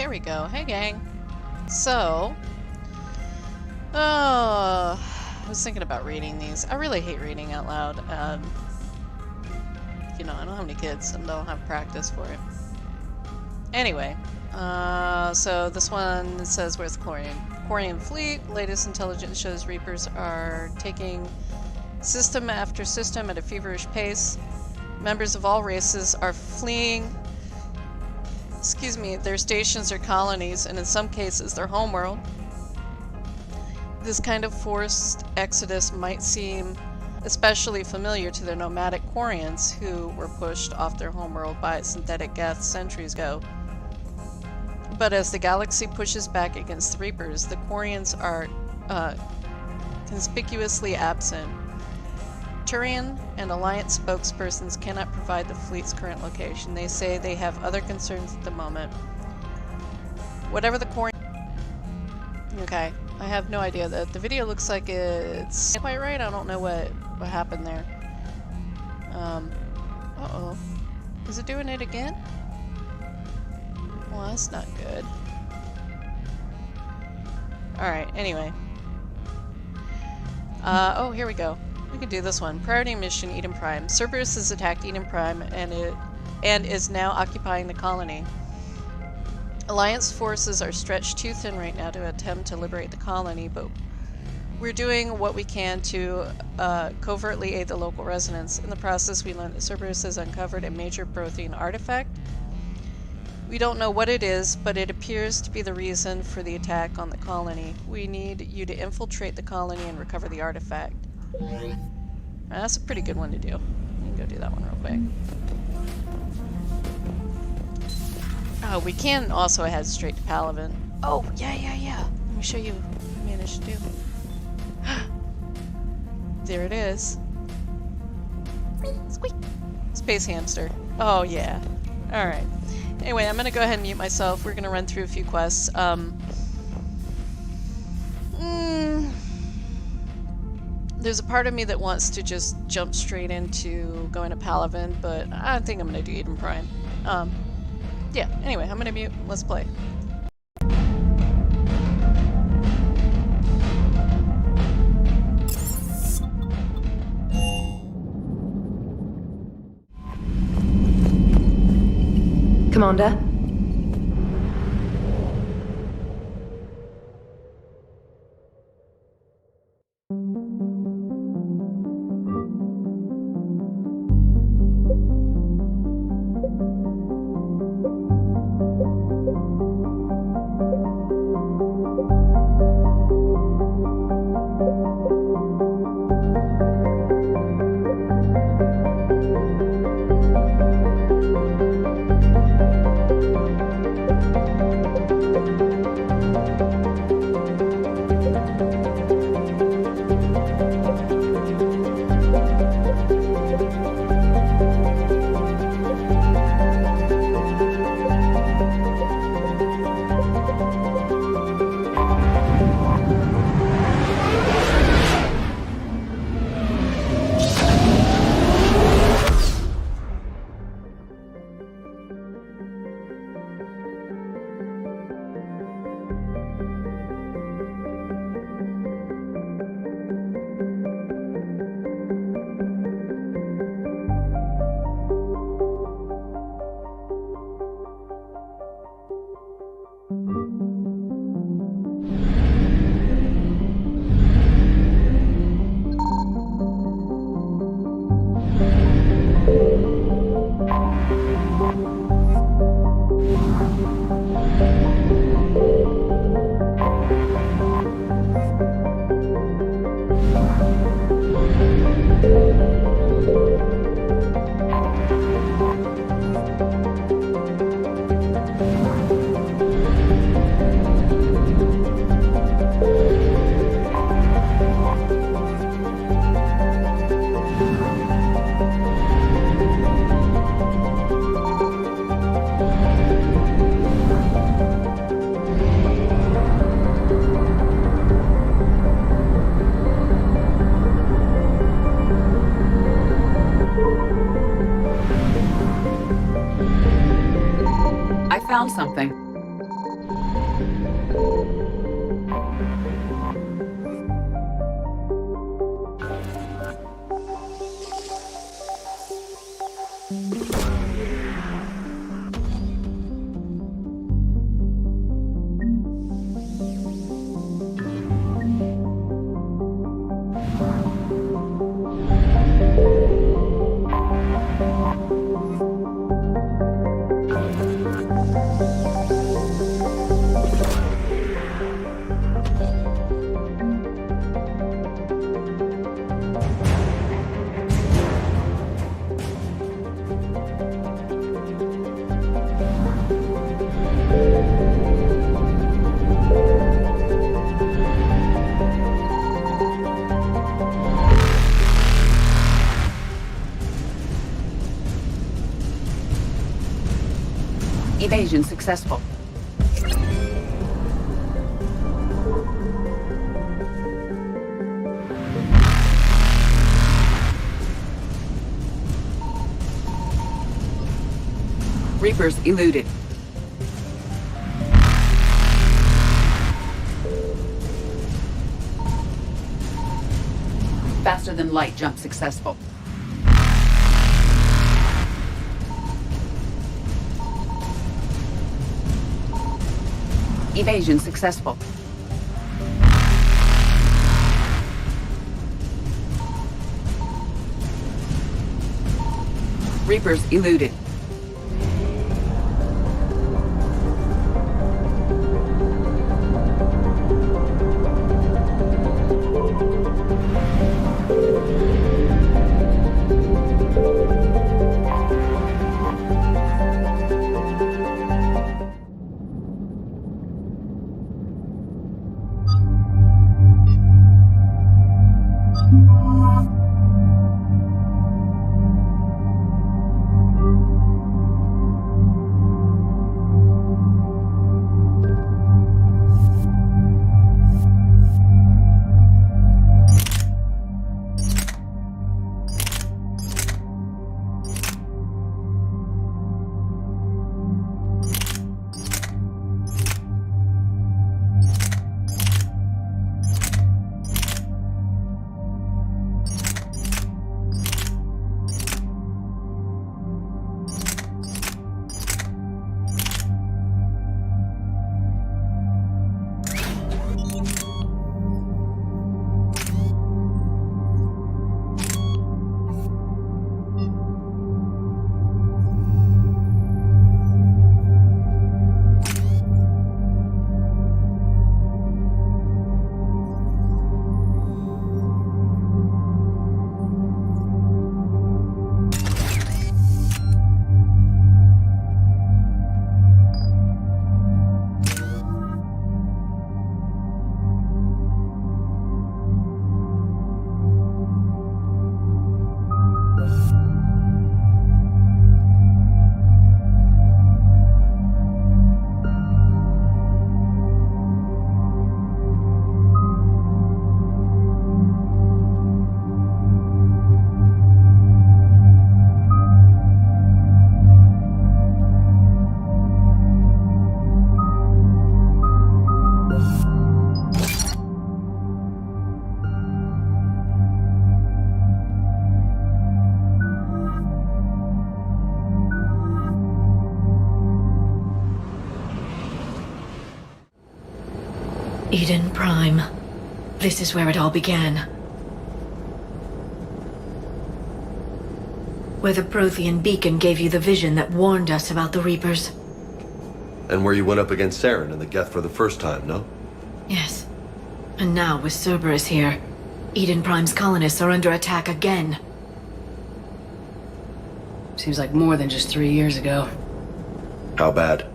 there we go. Hey, gang. So, I was thinking about reading these. I really hate reading out loud. You know, I don't have any kids and don't have practice for it. Anyway, so this one says, where's the Quarian fleet? Latest intelligence shows Reapers are taking system after system at a feverish pace. Members of all races are fleeing, their stations or colonies, and in some cases their homeworld. This kind of forced exodus might seem especially familiar to the nomadic Quarians who were pushed off their homeworld by synthetic Geth centuries ago. But as the galaxy pushes back against the Reapers, the Quarians are conspicuously absent. Turian and Alliance spokespersons cannot provide the fleet's current location. They say they have other concerns at the moment. Whatever the Quarian... Okay, I have no idea. The video looks like it's quite right. I don't know what happened there. Uh-oh. Is it doing it again? Well, that's not good. Alright, anyway. Oh, here we go. We can do this one. Priority mission, Eden Prime. Cerberus has attacked Eden Prime and is now occupying the colony. Alliance forces are stretched too thin right now to attempt to liberate the colony, but we're doing what we can to covertly aid the local residents. In the process, we learned that Cerberus has uncovered a major Prothean artifact. We don't know what it is, but it appears to be the reason for the attack on the colony. We need you to infiltrate the colony and recover the artifact. That's a pretty good one to do. We can go do that one real quick. Oh, we can also head straight to Palaven. Oh, yeah. Let me show you what I managed to do. There it is. Squeak! Space hamster. Oh, yeah. Alright. Anyway, I'm gonna go ahead and mute myself. We're gonna run through a few quests. There's a part of me that wants to just jump straight into going to Palaven, but I think I'm gonna do Eden Prime. Yeah, anyway, I'm gonna mute. Let's play. Commander? found something. Evasion successful. Reapers eluded. Faster than light jump successful. Evasion successful. Reapers eluded. Eden Prime. This is where it all began. Where the Prothean beacon gave you the vision that warned us about the Reapers. And where you went up against Saren and the Geth for the first time, no? Yes. And now, with Cerberus here, Eden Prime's colonists are under attack again. Seems like more than just 3 years ago. How bad?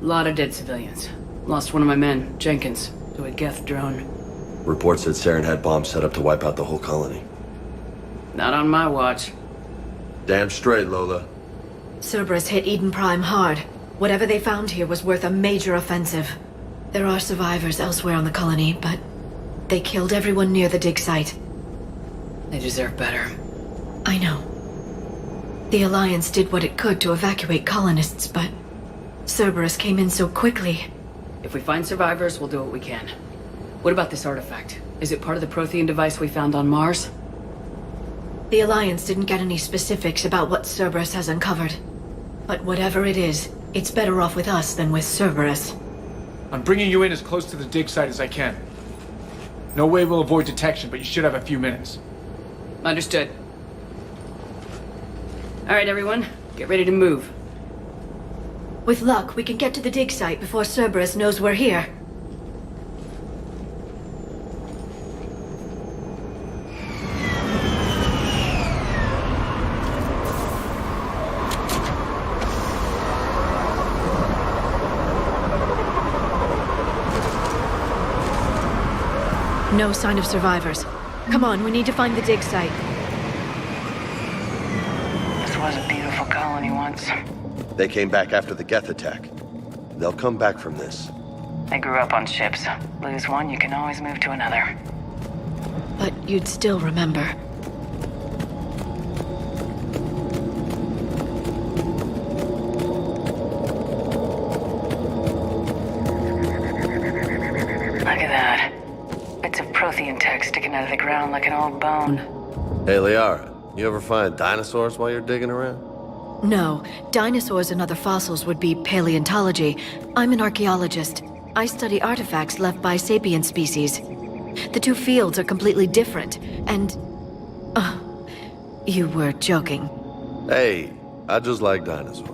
A lot of dead civilians. Lost one of my men, Jenkins, to a Geth drone. Reports said Saren had bombs set up to wipe out the whole colony. Not on my watch. Damn straight, Lola. Cerberus hit Eden Prime hard. Whatever they found here was worth a major offensive. There are survivors elsewhere on the colony, but they killed everyone near the dig site. They deserve better. I know. The Alliance did what it could to evacuate colonists, but Cerberus came in so quickly. If we find survivors, we'll do what we can. What about this artifact? Is it part of the Prothean device we found on Mars? The Alliance didn't get any specifics about what Cerberus has uncovered. But whatever it is, it's better off with us than with Cerberus. I'm bringing you in as close to the dig site as I can. No way we'll avoid detection, but you should have a few minutes. Understood. Alright, everyone. Get ready to move. With luck, we can get to the dig site before Cerberus knows we're here. No sign of survivors. Come on, we need to find the dig site. This was a beautiful colony once. They came back after the Geth attack. They'll come back from this. I grew up on ships. Lose one, you can always move to another. But you'd still remember. Look at that. Bits of Prothean tech sticking out of the ground like an old bone. Hey, Liara, you ever find dinosaurs while you're digging around? No, dinosaurs and other fossils would be paleontology. I'm an archaeologist. I study artifacts left by sapient species. The two fields are completely different, and... you were joking. Hey, I just like dinosaurs.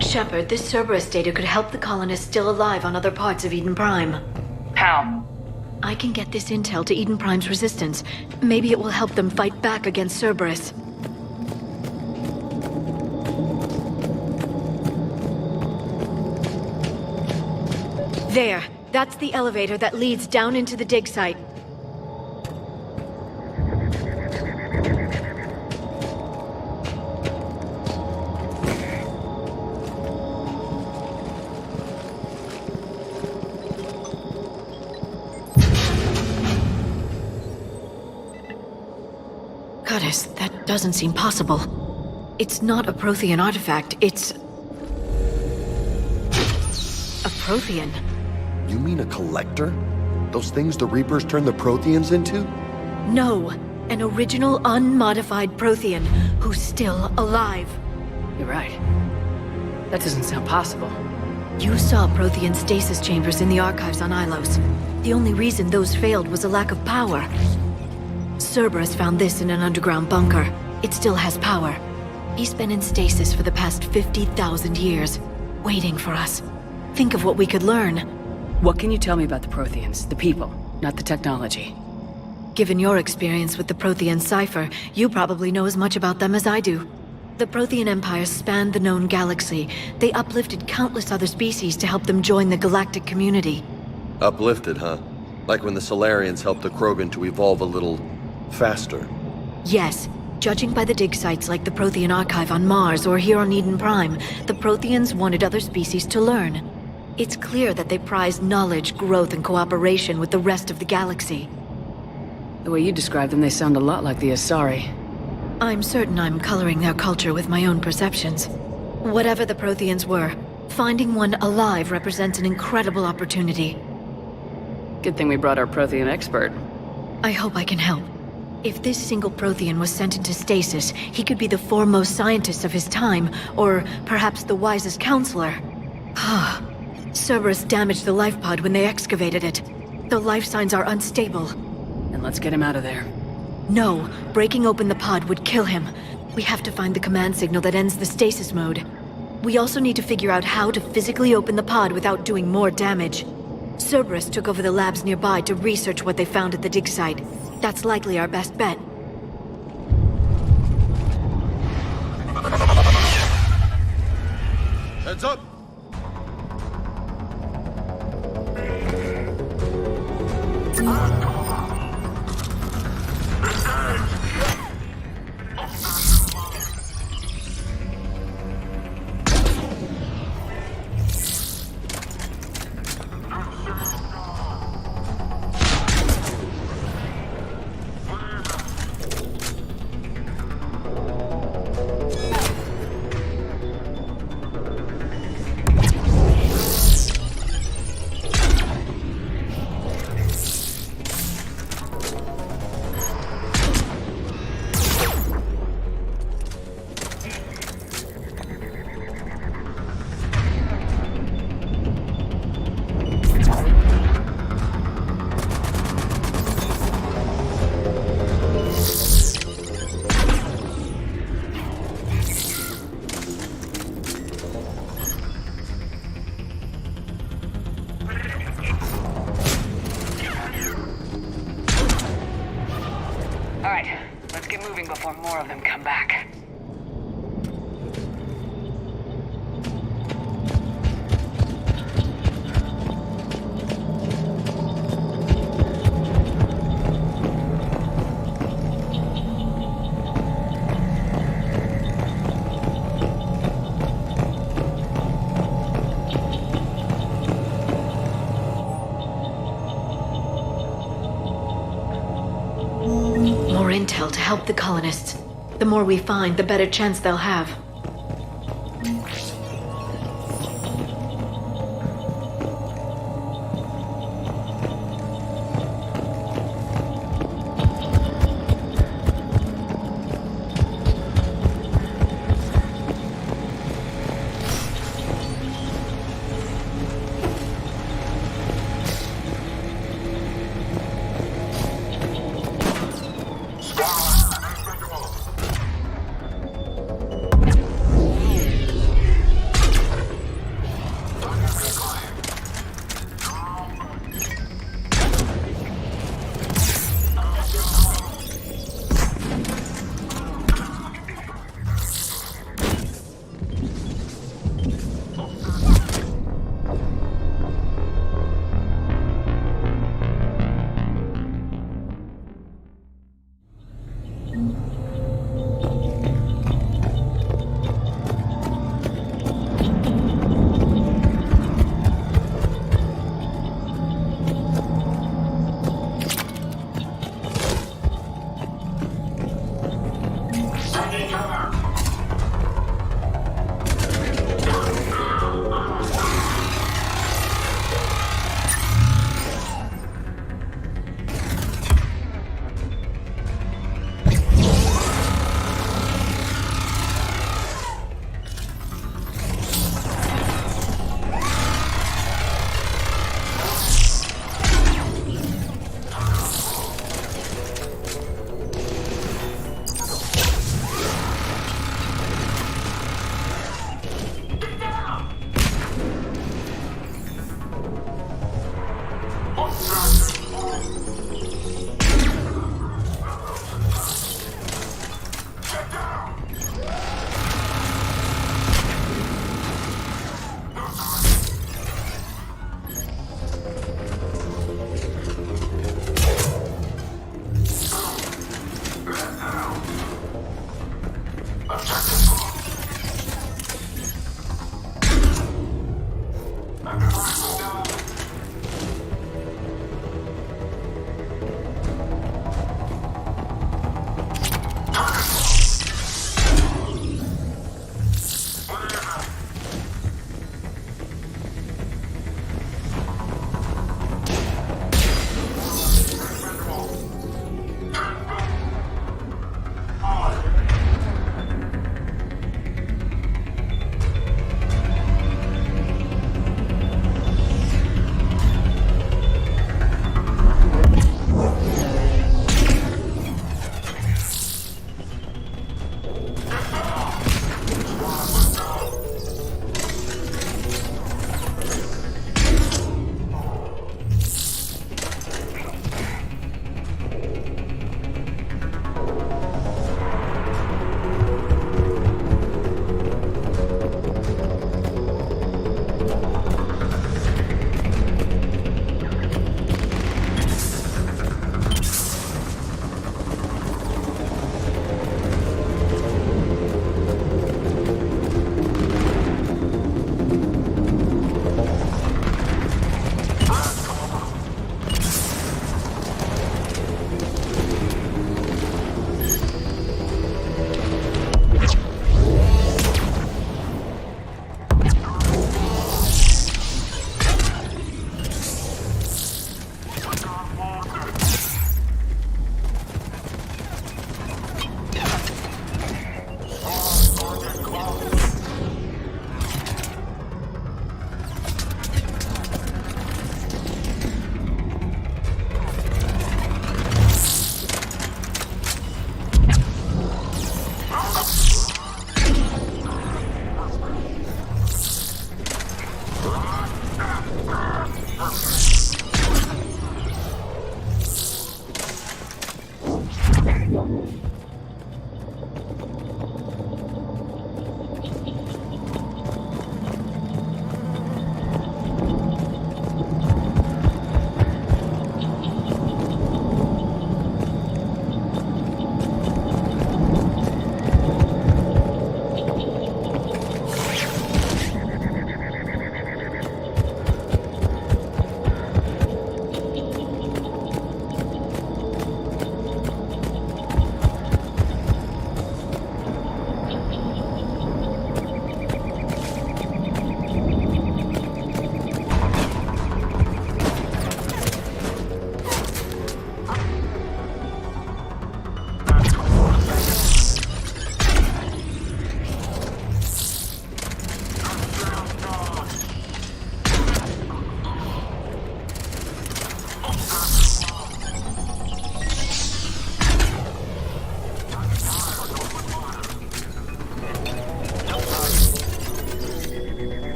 Shepard, this Cerberus data could help the colonists still alive on other parts of Eden Prime. How? I can get this intel to Eden Prime's resistance. Maybe it will help them fight back against Cerberus. There. That's the elevator that leads down into the dig site. Goddess, that doesn't seem possible. It's not a Prothean artifact, it's... a Prothean. You mean a collector? Those things the Reapers turned the Protheans into? No, an original unmodified Prothean who's still alive. You're right. That doesn't sound possible. You saw Prothean stasis chambers in the archives on Ilos. The only reason those failed was a lack of power. Cerberus found this in an underground bunker. It still has power. He's been in stasis for the past 50,000 years, waiting for us. Think of what we could learn. What can you tell me about the Protheans? The people, not the technology. Given your experience with the Prothean cipher, you probably know as much about them as I do. The Prothean Empire spanned the known galaxy. They uplifted countless other species to help them join the galactic community. Uplifted, huh? Like when the Solarians helped the Krogan to evolve a little... faster. Yes. Judging by the dig sites like the Prothean Archive on Mars or here on Eden Prime, the Protheans wanted other species to learn. It's clear that they prize knowledge, growth, and cooperation with the rest of the galaxy. The way you describe them, they sound a lot like the Asari. I'm certain I'm coloring their culture with my own perceptions. Whatever the Protheans were, finding one alive represents an incredible opportunity. Good thing we brought our Prothean expert. I hope I can help. If this single Prothean was sent into stasis, he could be the foremost scientist of his time, or perhaps the wisest counselor. Cerberus damaged the life pod when they excavated it. The life signs are unstable. And let's get him out of there. No, breaking open the pod would kill him. We have to find the command signal that ends the stasis mode. We also need to figure out how to physically open the pod without doing more damage. Cerberus took over the labs nearby to research what they found at the dig site. That's likely our best bet. Heads up! before more of them come back. More intel to help the colonists. The more we find, the better chance they'll have.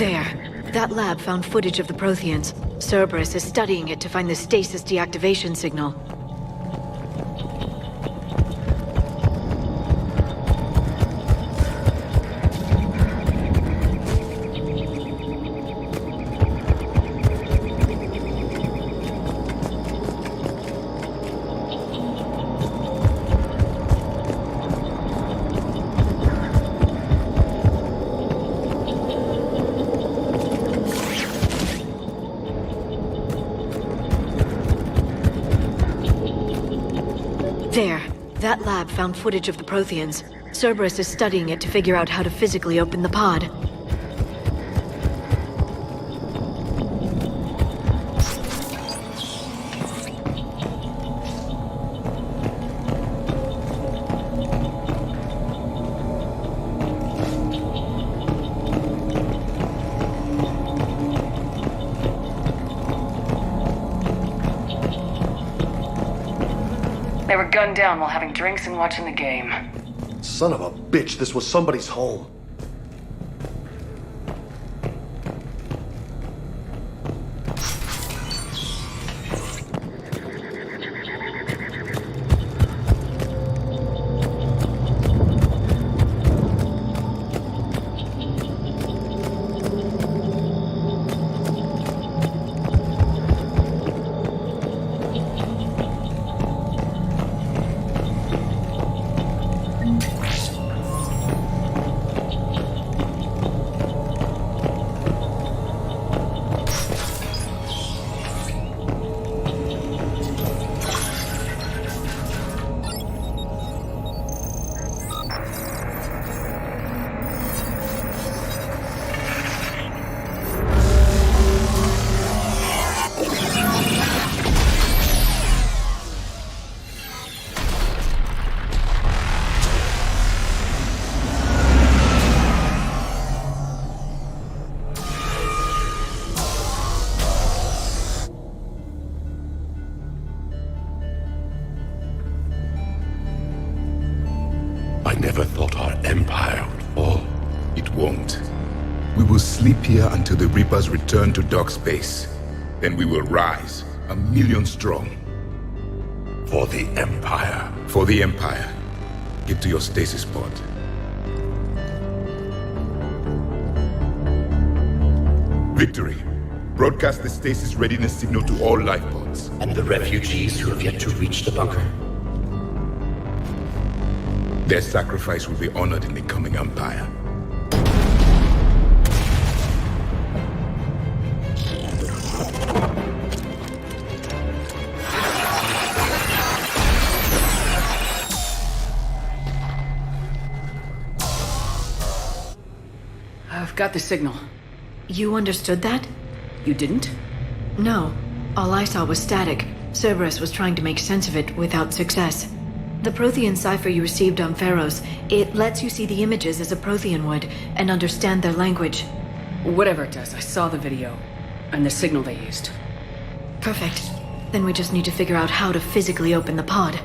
There. That lab found footage of the Protheans. Cerberus is studying it to find the stasis deactivation signal. There. That lab found footage of the Protheans. Cerberus is studying it to figure out how to physically open the pod. They were gunned down while having drinks and watching the game. Son of a bitch, this was somebody's home. I never thought our empire would fall. It won't. We will sleep here until the Reapers return to dark space. Then we will rise, 1,000,000 strong. For the Empire. For the Empire. Get to your stasis pod. Victory. Broadcast the stasis readiness signal to all life pods. And the refugees who have yet to reach the bunker? Their sacrifice will be honored in the coming Empire. I've got the signal. You understood that? You didn't? No. All I saw was static. Cerberus was trying to make sense of it without success. The Prothean cipher you received on Pharaohs, it lets you see the images as a Prothean would, and understand their language. Whatever it does, I saw the video. And the signal they used. Perfect. Then we just need to figure out how to physically open the pod.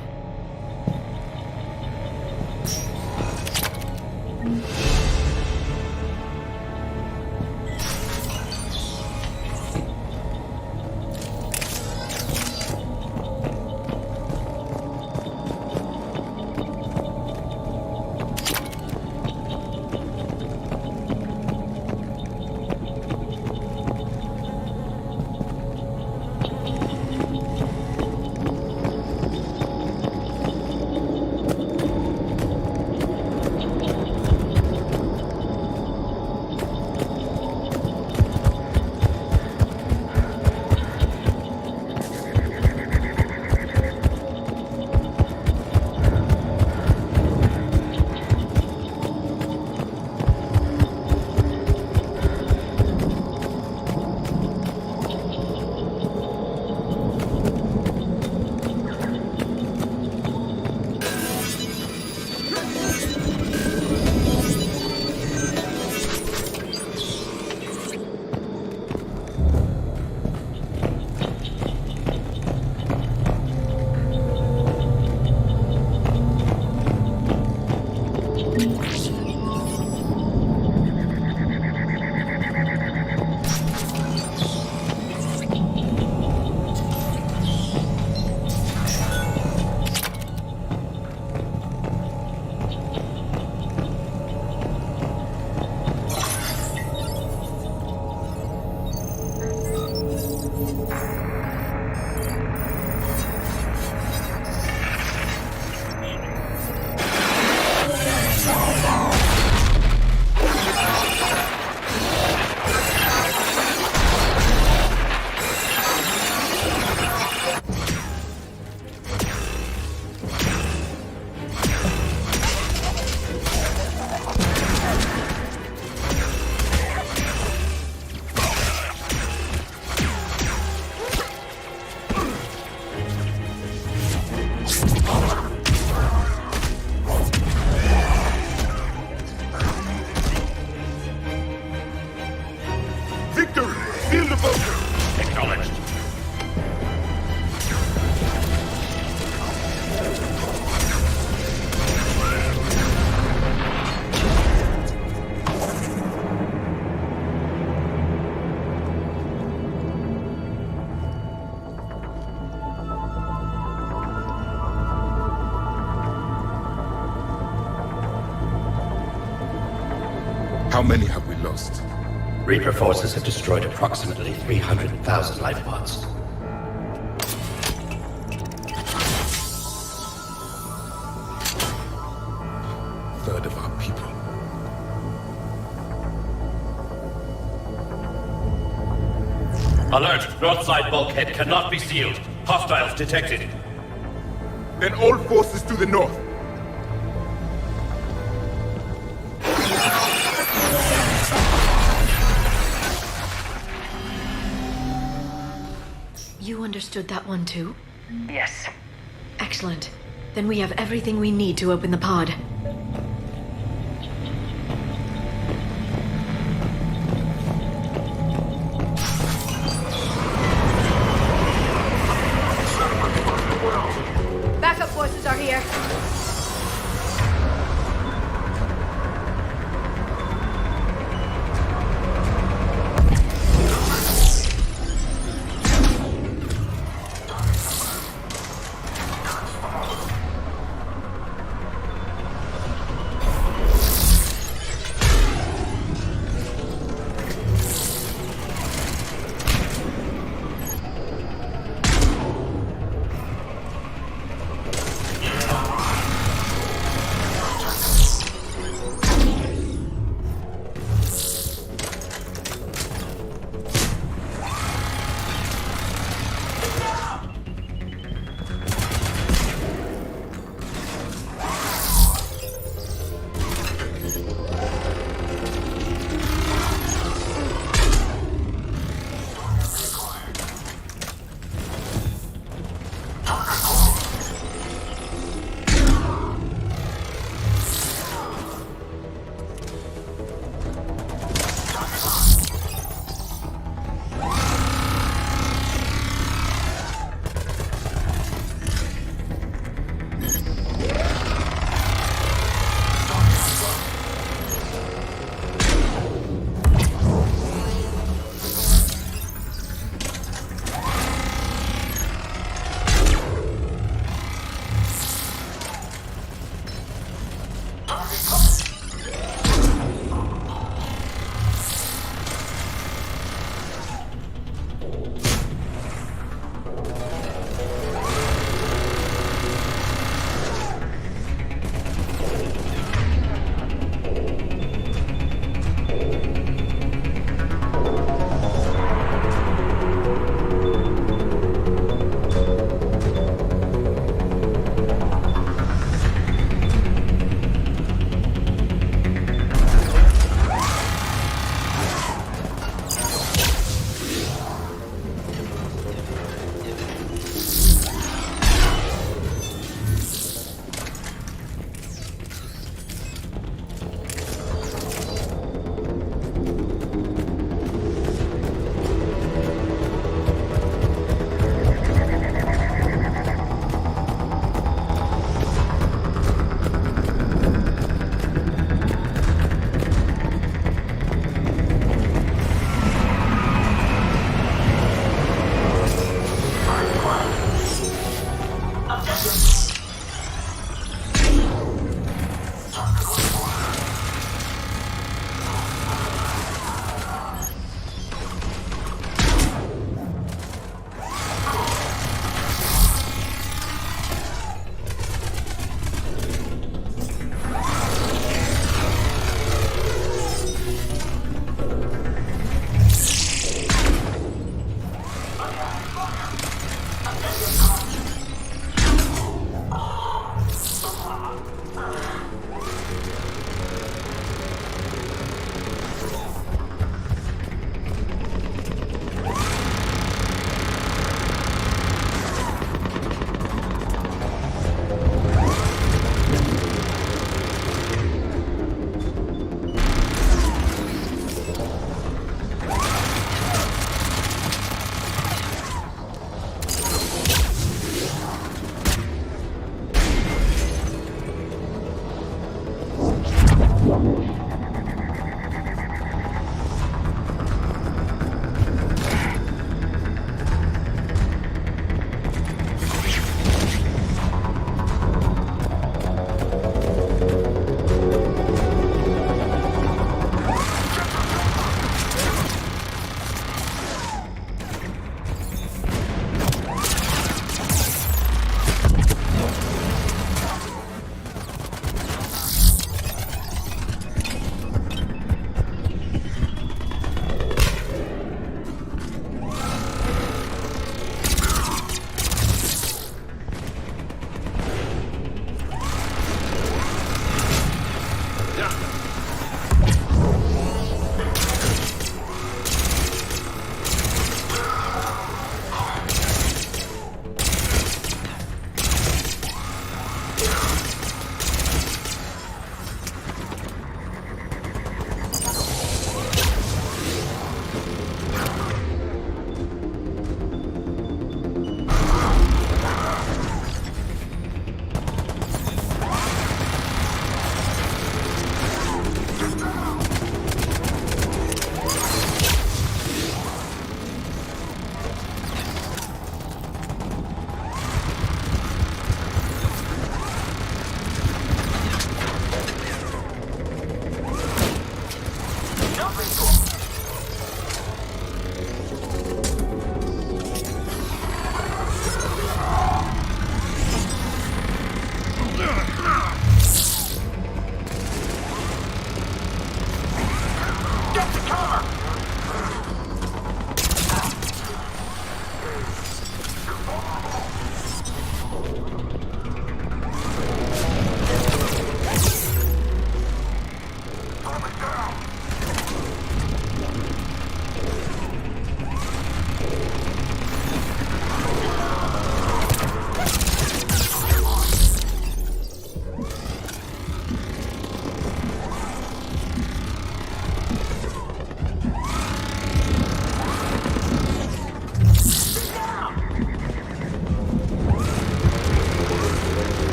How many have we lost? Reaper forces have destroyed approximately 300,000 life pods. Third of our people. Alert! North side bulkhead cannot be sealed. Hostiles detected. Then all forces to the north. You understood that one too? Yes. Excellent. Then we have everything we need to open the pod. Backup forces are here.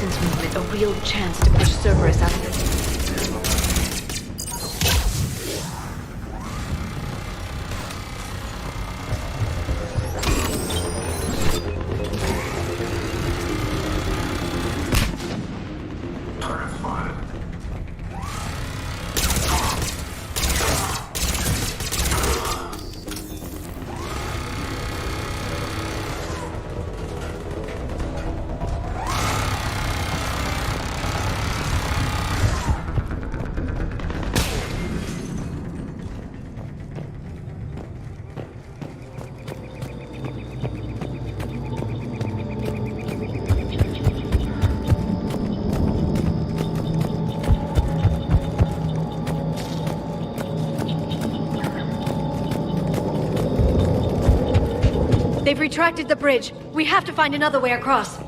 resistance movement a real chance to push Cerberus out of the... They've retracted the bridge. We have to find another way across.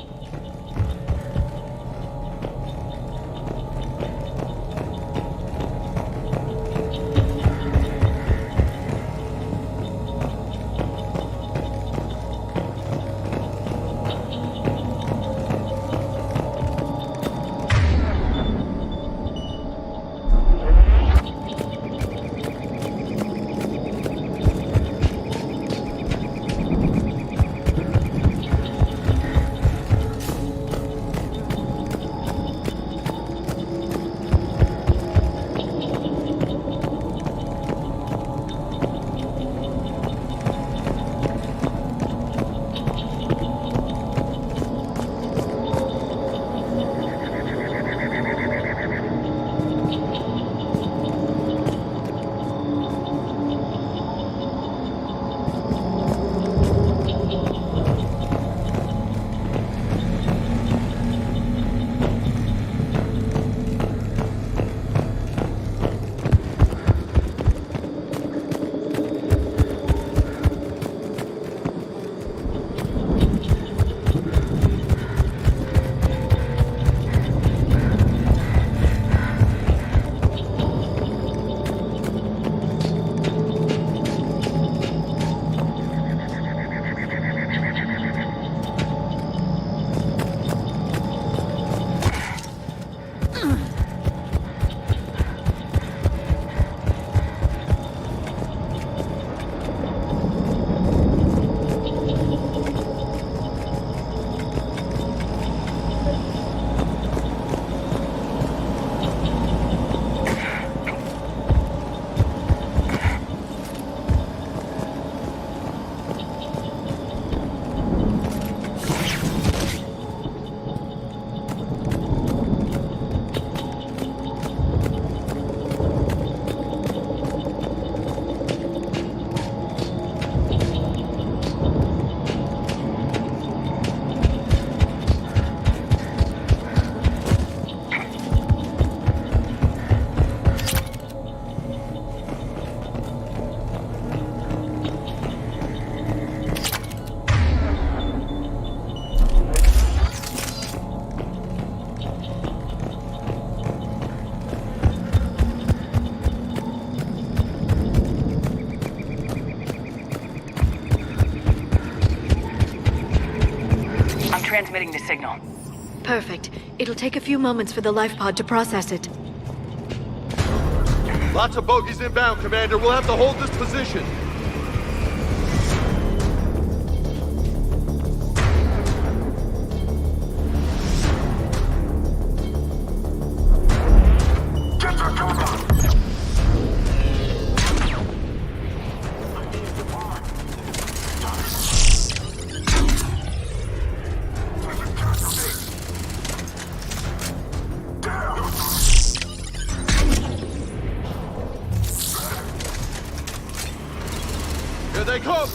Transmitting the signal. Perfect. It'll take a few moments for the life pod to process it. Lots of bogies inbound, Commander. We'll have to hold this position. Here they come!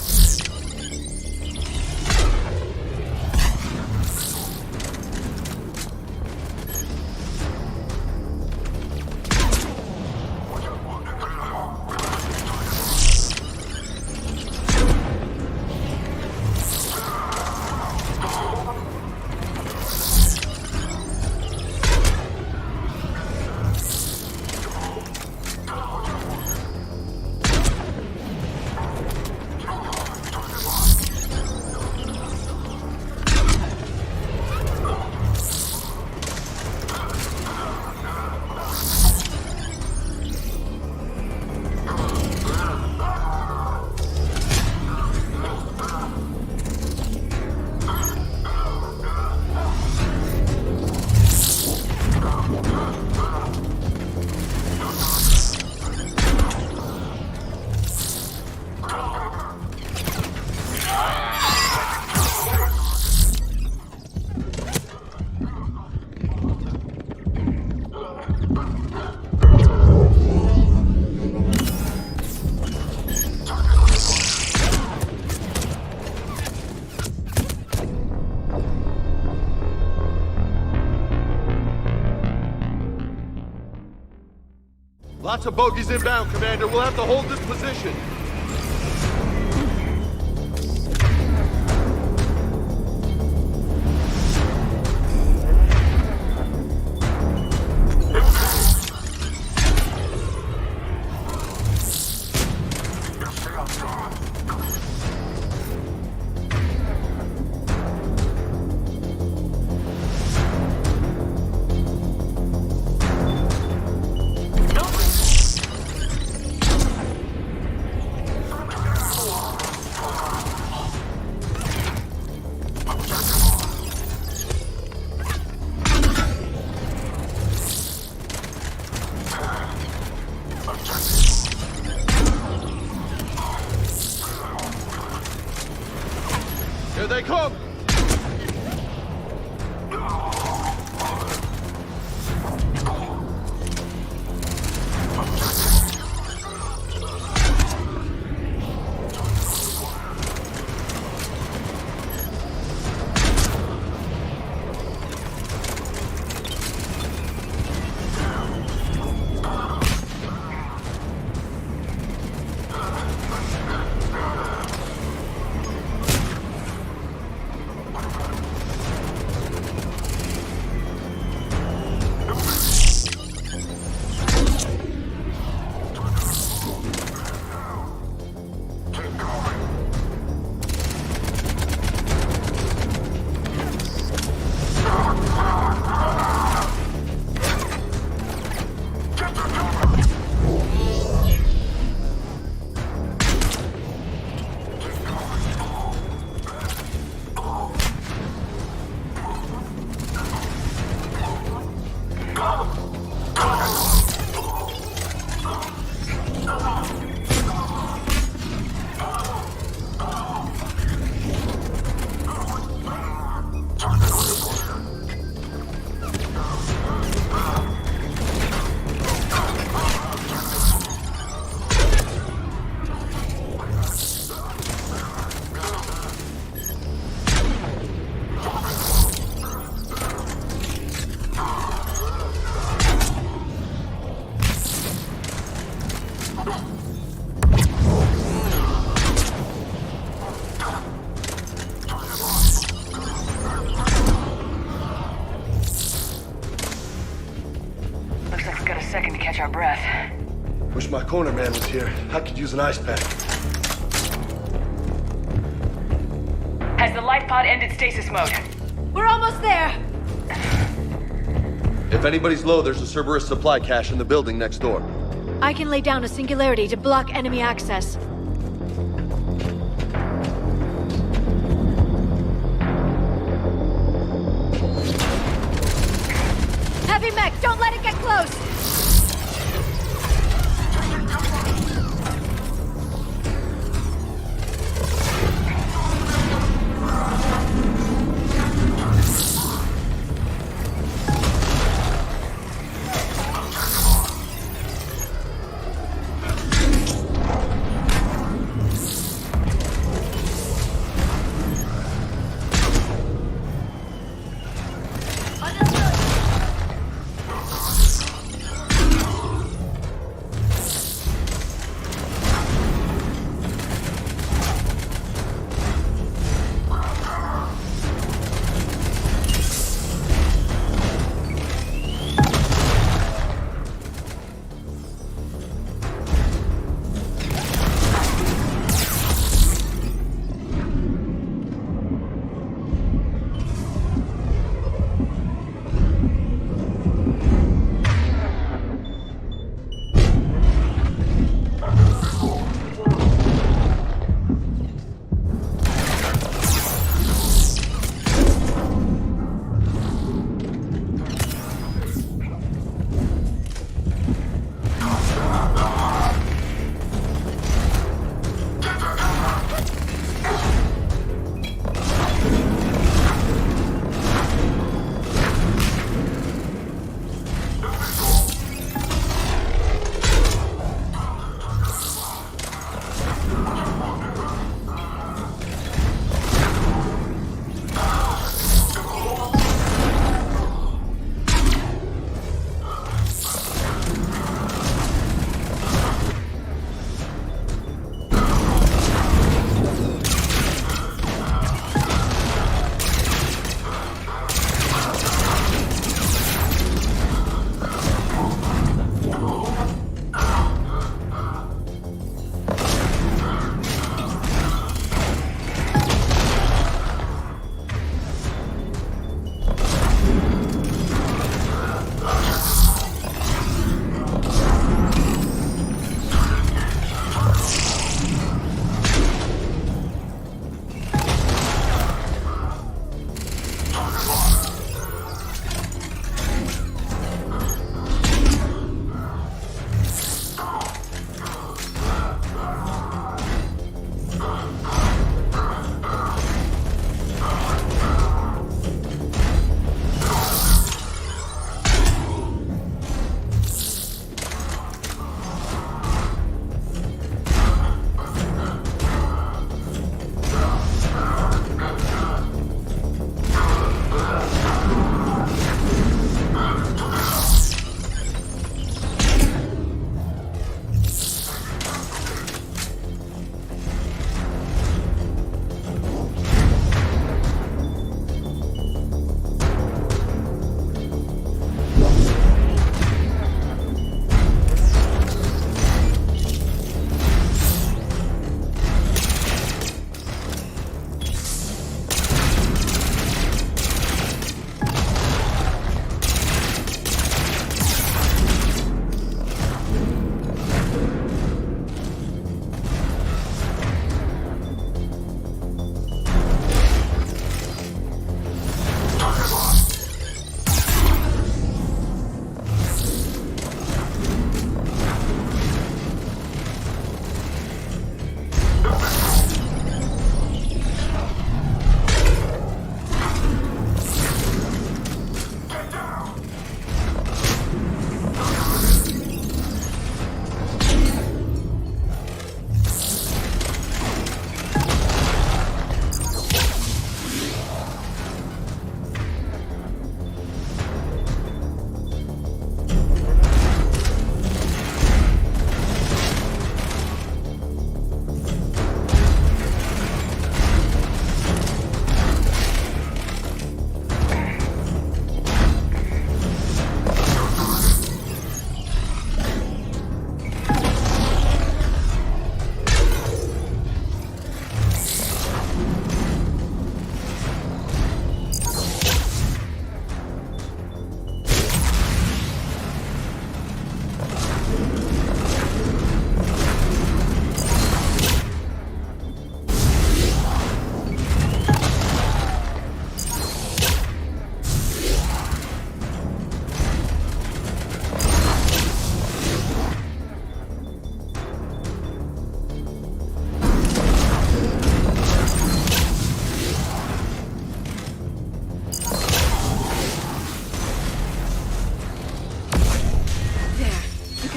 Lots of bogies inbound, Commander. We'll have to hold this position. Here they come! Looks like we've got a second to catch our breath. Wish my corner man was here. I could use an ice pack. Has the life pod ended stasis mode? We're almost there! If anybody's low, there's a Cerberus supply cache in the building next door. I can lay down a singularity to block enemy access. Heavy mech, don't let it get close!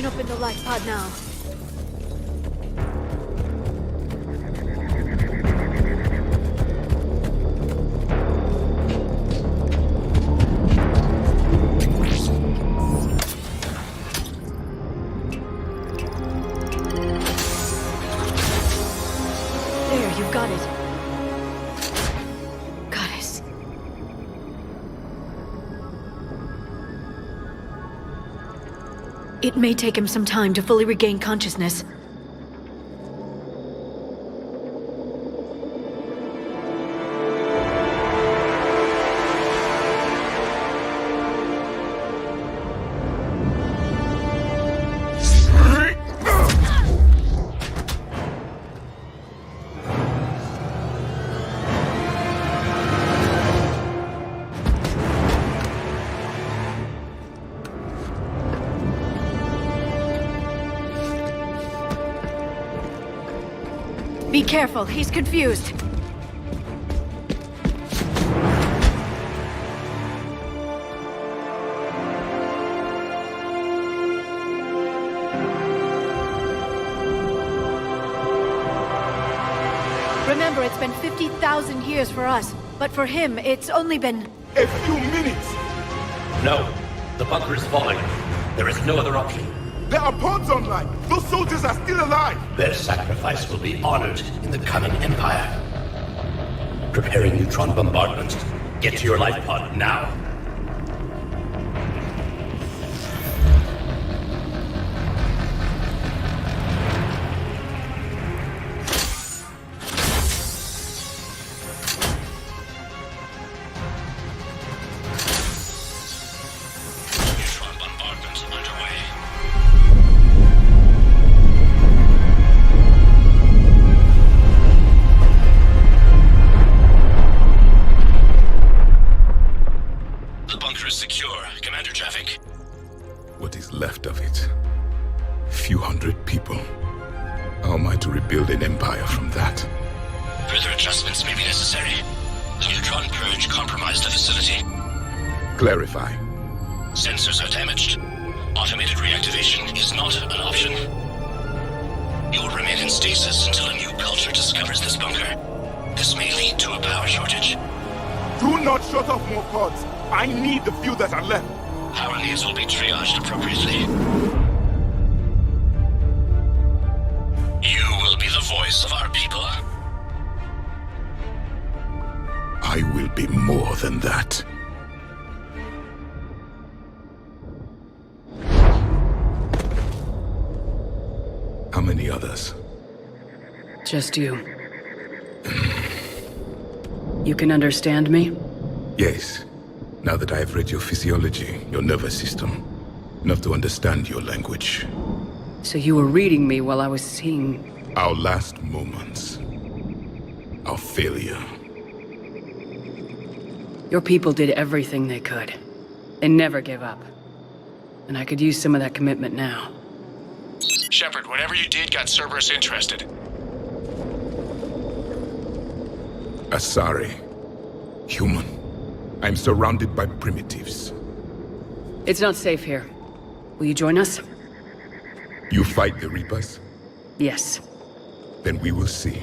open the light pod now. There, you've got it. Goddess. It may take him some time to fully regain consciousness. Be careful, he's confused. Remember, it's been 50,000 years for us, but for him, it's only been... A few minutes! No. The bunker is falling. There is no other option. There are pods online! Those soldiers are still alive! Their sacrifice will be honored in the coming Empire. Preparing neutron bombardment. Get to your life pod now. Neutron bombardment underway. The bunker is secure. Commander Traffic. What is left of it? Few hundred people. How am I to rebuild an empire from that? Further adjustments may be necessary. The neutron purge compromised the facility. Clarify. Sensors are damaged. Automated reactivation is not an option. You will remain in stasis until a new culture discovers this bunker. This may lead to a power shortage. Do not shut off more pods! I need the few that are left! Power needs will be triaged appropriately. You will be the voice of our people. I will be more than that. How many others? Just you. You can understand me? Yes. Now that I have read your physiology, your nervous system, enough to understand your language. So you were reading me while I was seeing... Our last moments. Our failure. Your people did everything they could. They never gave up. And I could use some of that commitment now. Shepard, whatever you did got Cerberus interested. Asari. Human. I'm surrounded by primitives. It's not safe here. Will you join us? You fight the Reapers? Yes. Then we will see.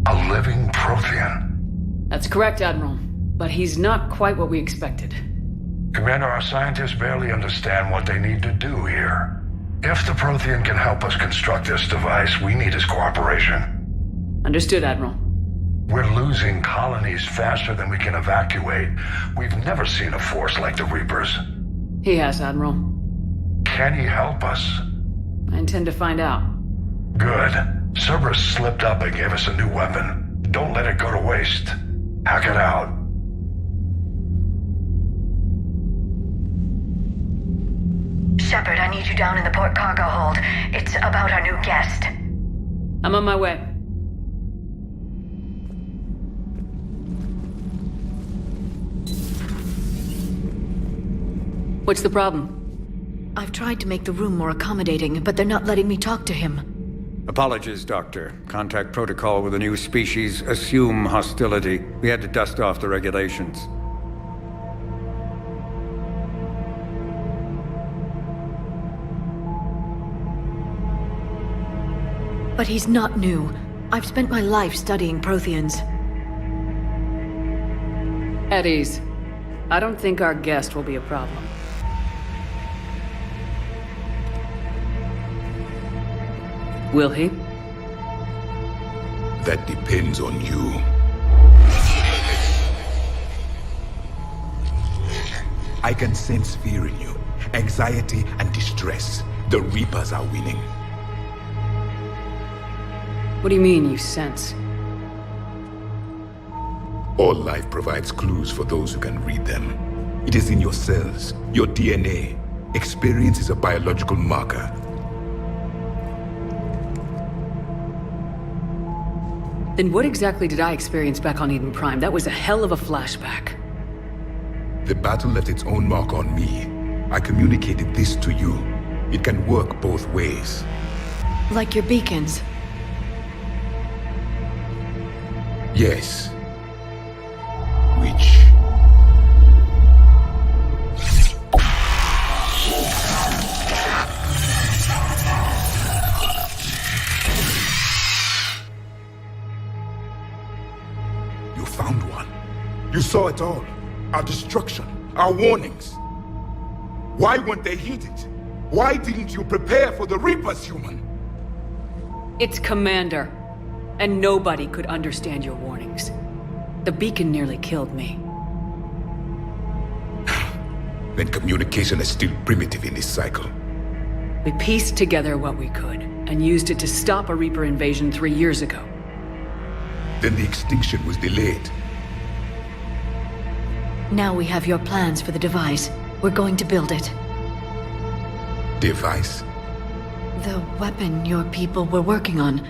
A living Prothean. That's correct, Admiral. But he's not quite what we expected. Commander, our scientists barely understand what they need to do here. If the Prothean can help us construct this device, we need his cooperation. Understood, Admiral. We're losing colonies faster than we can evacuate. We've never seen a force like the Reapers. He has, Admiral. Can he help us? I intend to find out. Good. Cerberus slipped up and gave us a new weapon. Don't let it go to waste. Hack it out. Shepard, I need you down in the port cargo hold. It's about our new guest. I'm on my way. What's the problem? I've tried to make the room more accommodating, but they're not letting me talk to him. Apologies, Doctor. Contact protocol with a new species. Assume hostility. We had to dust off the regulations. But he's not new. I've spent my life studying Protheans. At ease. I don't think our guest will be a problem. Will he? That depends on you. I can sense fear in you, anxiety and distress. The Reapers are winning. What do you mean, you sense? All life provides clues for those who can read them. It is in your cells, your DNA. Experience is a biological marker. Then what exactly did I experience back on Eden Prime? That was a hell of a flashback. The battle left its own mark on me. I communicated this to you. It can work both ways. Like your beacons. Yes. Which... You found one. You saw it all. Our destruction, our warnings. Why weren't they heeded? Why didn't you prepare for the Reapers, human? It's Commander. And nobody could understand your warnings. The beacon nearly killed me. Then communication is still primitive in this cycle. We pieced together what we could, and used it to stop a Reaper invasion 3 years ago. Then the extinction was delayed. Now we have your plans for the device. We're going to build it. Device? The weapon your people were working on.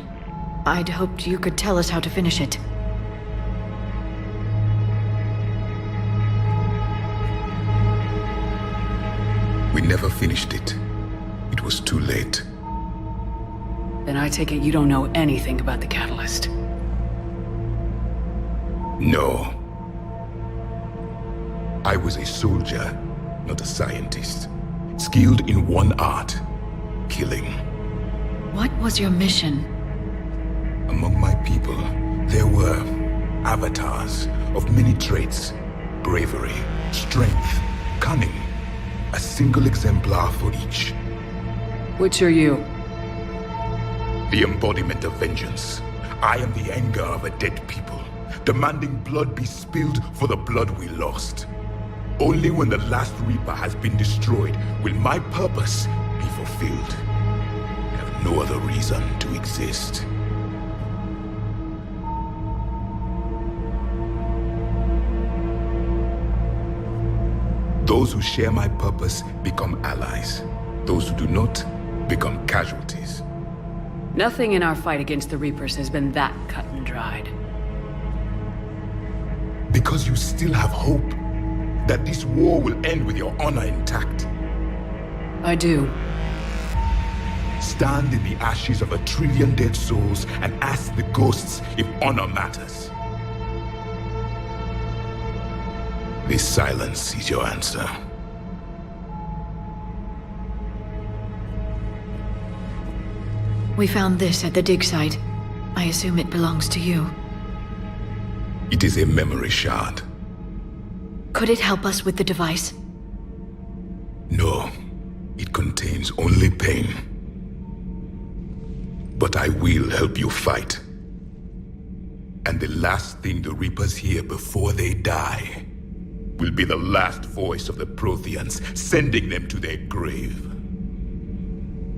I'd hoped you could tell us how to finish it. We never finished it. It was too late. Then I take it you don't know anything about the catalyst. No. I was a soldier, not a scientist. Skilled in one art, killing. What was your mission? Among my people, there were avatars of many traits. Bravery, strength, cunning. A single exemplar for each. Which are you? The embodiment of vengeance. I am the anger of a dead people, demanding blood be spilled for the blood we lost. Only when the last Reaper has been destroyed will my purpose be fulfilled. I have no other reason to exist. Those who share my purpose become allies. Those who do not become casualties. Nothing in our fight against the Reapers has been that cut and dried. Because you still have hope that this war will end with your honor intact. I do. Stand in the ashes of 1 trillion dead souls and ask the ghosts if honor matters. This silence is your answer. We found this at the dig site. I assume it belongs to you. It is a memory shard. Could it help us with the device? No, it contains only pain. But I will help you fight. And the last thing the Reapers hear before they die will be the last voice of the Protheans, sending them to their grave.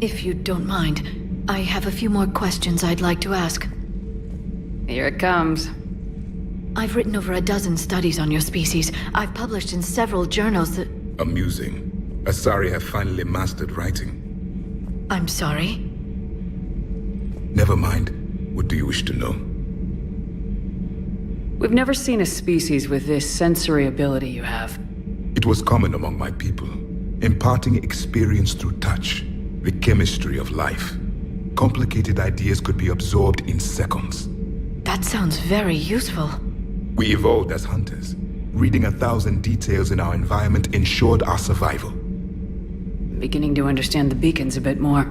If you don't mind, I have a few more questions I'd like to ask. Here it comes. I've written over a dozen studies on your species. I've published in several journals that... Amusing. Asari have finally mastered writing. I'm sorry? Never mind. What do you wish to know? We've never seen a species with this sensory ability you have. It was common among my people, imparting experience through touch, the chemistry of life. Complicated ideas could be absorbed in seconds. That sounds very useful. We evolved as hunters. Reading 1,000 details in our environment ensured our survival. Beginning to understand the beacons a bit more.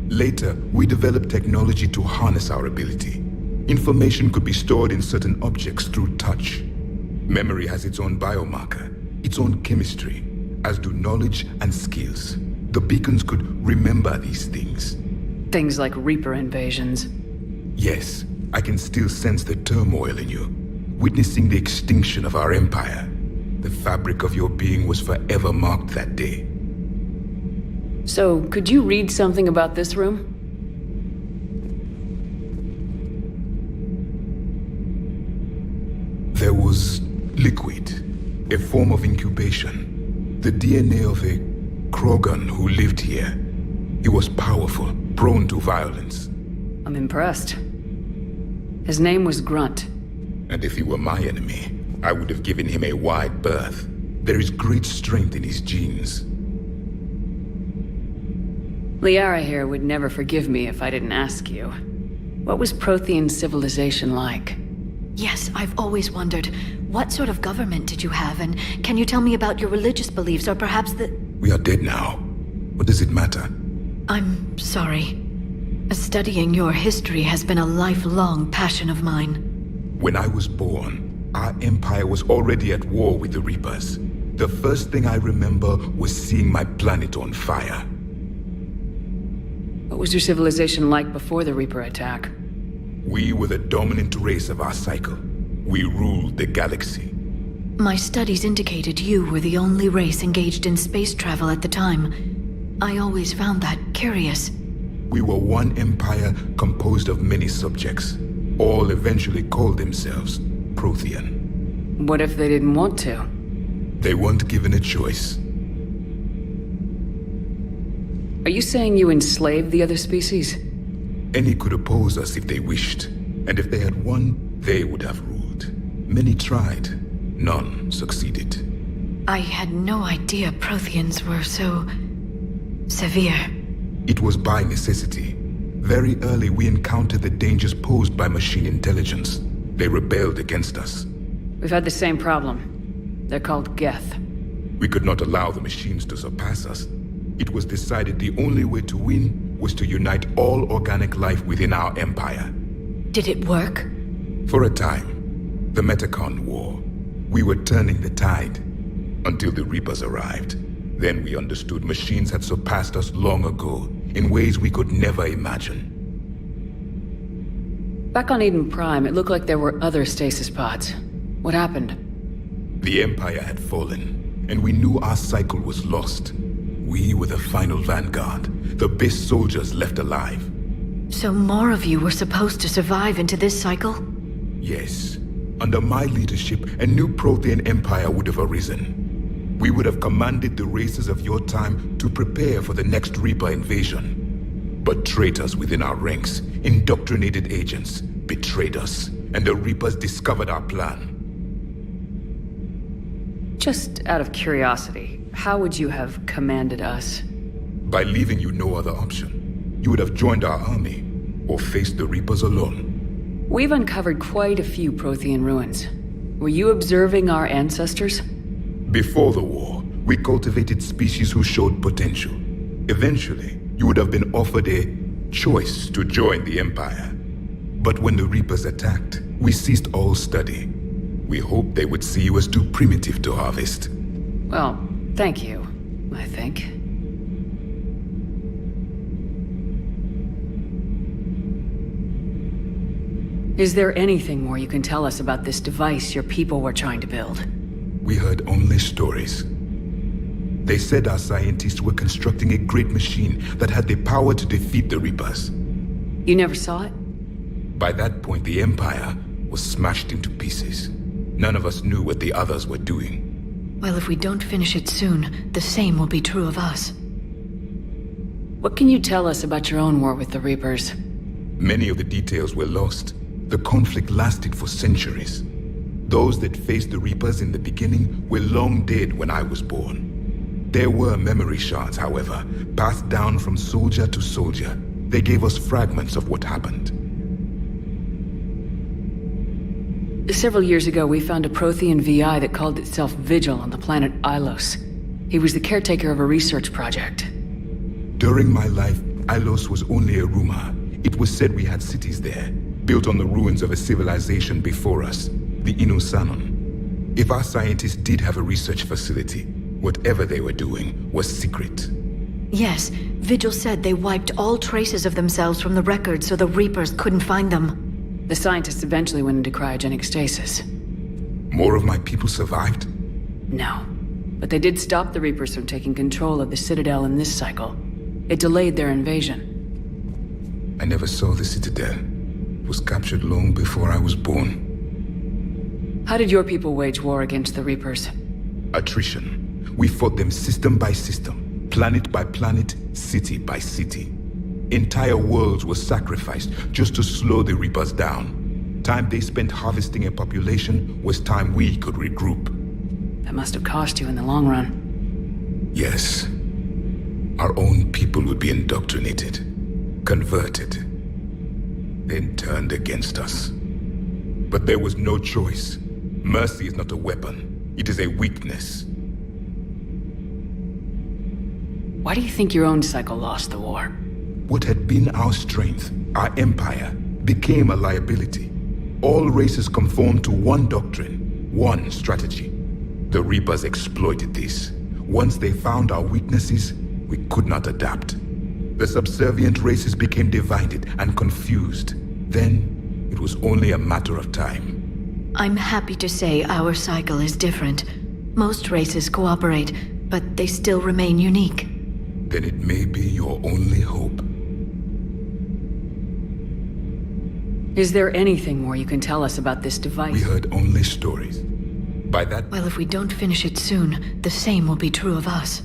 Later, we developed technology to harness our ability. Information could be stored in certain objects through touch. Memory has its own biomarker, its own chemistry, as do knowledge and skills. The beacons could remember these things. Things like Reaper invasions. Yes, I can still sense the turmoil in you, witnessing the extinction of our empire. The fabric of your being was forever marked that day. So, could you read something about this room? There was liquid, a form of incubation. The DNA of a Krogan who lived here. He was powerful, prone to violence. I'm impressed. His name was Grunt. And if he were my enemy, I would have given him a wide berth. There is great strength in his genes. Liara here would never forgive me if I didn't ask you. What was Prothean civilization like? Yes, I've always wondered, what sort of government did you have, and can you tell me about your religious beliefs, or perhaps the... We are dead now. What does it matter? I'm sorry. Studying your history has been a lifelong passion of mine. When I was born, our empire was already at war with the Reapers. The first thing I remember was seeing my planet on fire. What was your civilization like before the Reaper attack? We were the dominant race of our cycle. We ruled the galaxy. My studies indicated you were the only race engaged in space travel at the time. I always found that curious. We were one empire composed of many subjects. All eventually called themselves Prothean. What if they didn't want to? They weren't given a choice. Are you saying you enslaved the other species? Any could oppose us if they wished, and if they had won, they would have ruled. Many tried, none succeeded. I had no idea Protheans were so... severe. It was by necessity. Very early we encountered the dangers posed by machine intelligence. They rebelled against us. We've had the same problem. They're called Geth. We could not allow the machines to surpass us. It was decided the only way to win was to unite all organic life within our empire. Did it work? For a time. The Metacon War. We were turning the tide. Until the Reapers arrived. Then we understood machines had surpassed us long ago, in ways we could never imagine. Back on Eden Prime, it looked like there were other stasis pods. What happened? The Empire had fallen, and we knew our cycle was lost. We were the final vanguard, the best soldiers left alive. So more of you were supposed to survive into this cycle? Yes. Under my leadership, a new Prothean empire would have arisen. We would have commanded the races of your time to prepare for the next Reaper invasion. But traitors within our ranks, indoctrinated agents, betrayed us, and the Reapers discovered our plan. Just out of curiosity, how would you have commanded us? By leaving you no other option. You would have joined our army, or faced the Reapers alone. We've uncovered quite a few Prothean ruins. Were you observing our ancestors? Before the war, we cultivated species who showed potential. Eventually, you would have been offered a choice to join the Empire. But when the Reapers attacked, we ceased all study. We hoped they would see you as too primitive to harvest. Well, thank you, I think. Is there anything more you can tell us about this device your people were trying to build? We heard only stories. They said our scientists were constructing a great machine that had the power to defeat the Reapers. You never saw it? By that point, the Empire was smashed into pieces. None of us knew what the others were doing. Well, if we don't finish it soon, the same will be true of us. What can you tell us about your own war with the Reapers? Many of the details were lost. The conflict lasted for centuries. Those that faced the Reapers in the beginning were long dead when I was born. There were memory shards, however, passed down from soldier to soldier. They gave us fragments of what happened. Several years ago, we found a Prothean VI that called itself Vigil on the planet Ilos. He was the caretaker of a research project. During my life, Ilos was only a rumor. It was said we had cities there, built on the ruins of a civilization before us, the Inosanon. If our scientists did have a research facility, whatever they were doing was secret. Yes, Vigil said they wiped all traces of themselves from the records so the Reapers couldn't find them. The scientists eventually went into cryogenic stasis. More of my people survived? No. But they did stop the Reapers from taking control of the Citadel in this cycle. It delayed their invasion. I never saw the Citadel. It was captured long before I was born. How did your people wage war against the Reapers? Attrition. We fought them system by system, planet by planet, city by city. Entire worlds were sacrificed just to slow the Reapers down. Time they spent harvesting a population was time we could regroup. That must have cost you in the long run. Yes. Our own people would be indoctrinated, converted, then turned against us. But there was no choice. Mercy is not a weapon. It is a weakness. Why do you think your own cycle lost the war? What had been our strength, our empire, became a liability. All races conformed to one doctrine, one strategy. The Reapers exploited this. Once they found our weaknesses, we could not adapt. The subservient races became divided and confused. Then, it was only a matter of time. I'm happy to say our cycle is different. Most races cooperate, but they still remain unique. Then it may be your only hope. Is there anything more you can tell us about this device? We heard only stories. By that... Well, if we don't finish it soon, the same will be true of us.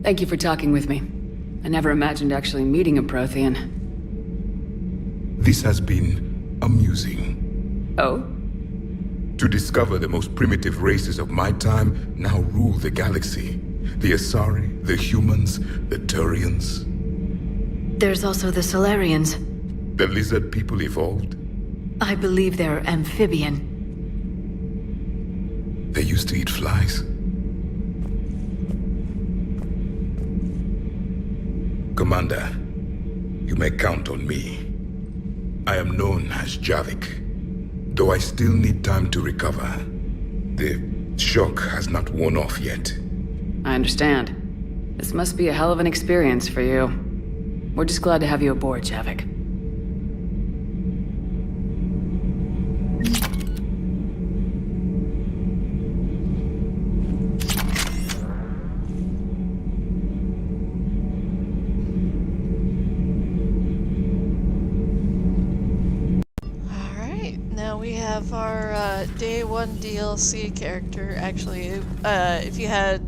Thank you for talking with me. I never imagined actually meeting a Prothean. This has been amusing. Oh? To discover the most primitive races of my time now rule the galaxy. The Asari, the humans, the Turians. There's also the Solarians. The lizard people evolved. I believe they're amphibian. They used to eat flies. Commander, you may count on me. I am known as Javik, though I still need time to recover. The shock has not worn off yet. I understand. This must be a hell of an experience for you. We're just glad to have you aboard, Javik. Have our day 1 DLC character. Actually, if you had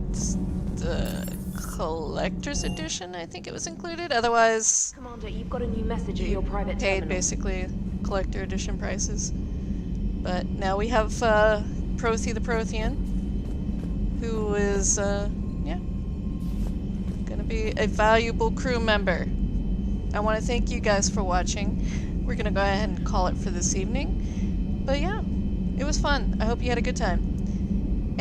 the collector's edition, I think it was included. Otherwise, Commander, you've got a new message at your private paid terminal. basically collector edition prices. But now we have Prothy the Prothean, who is yeah, gonna be a valuable crew member. I want to thank you guys for watching. We're gonna go ahead and call it for this evening. But yeah, it was fun. I hope you had a good time.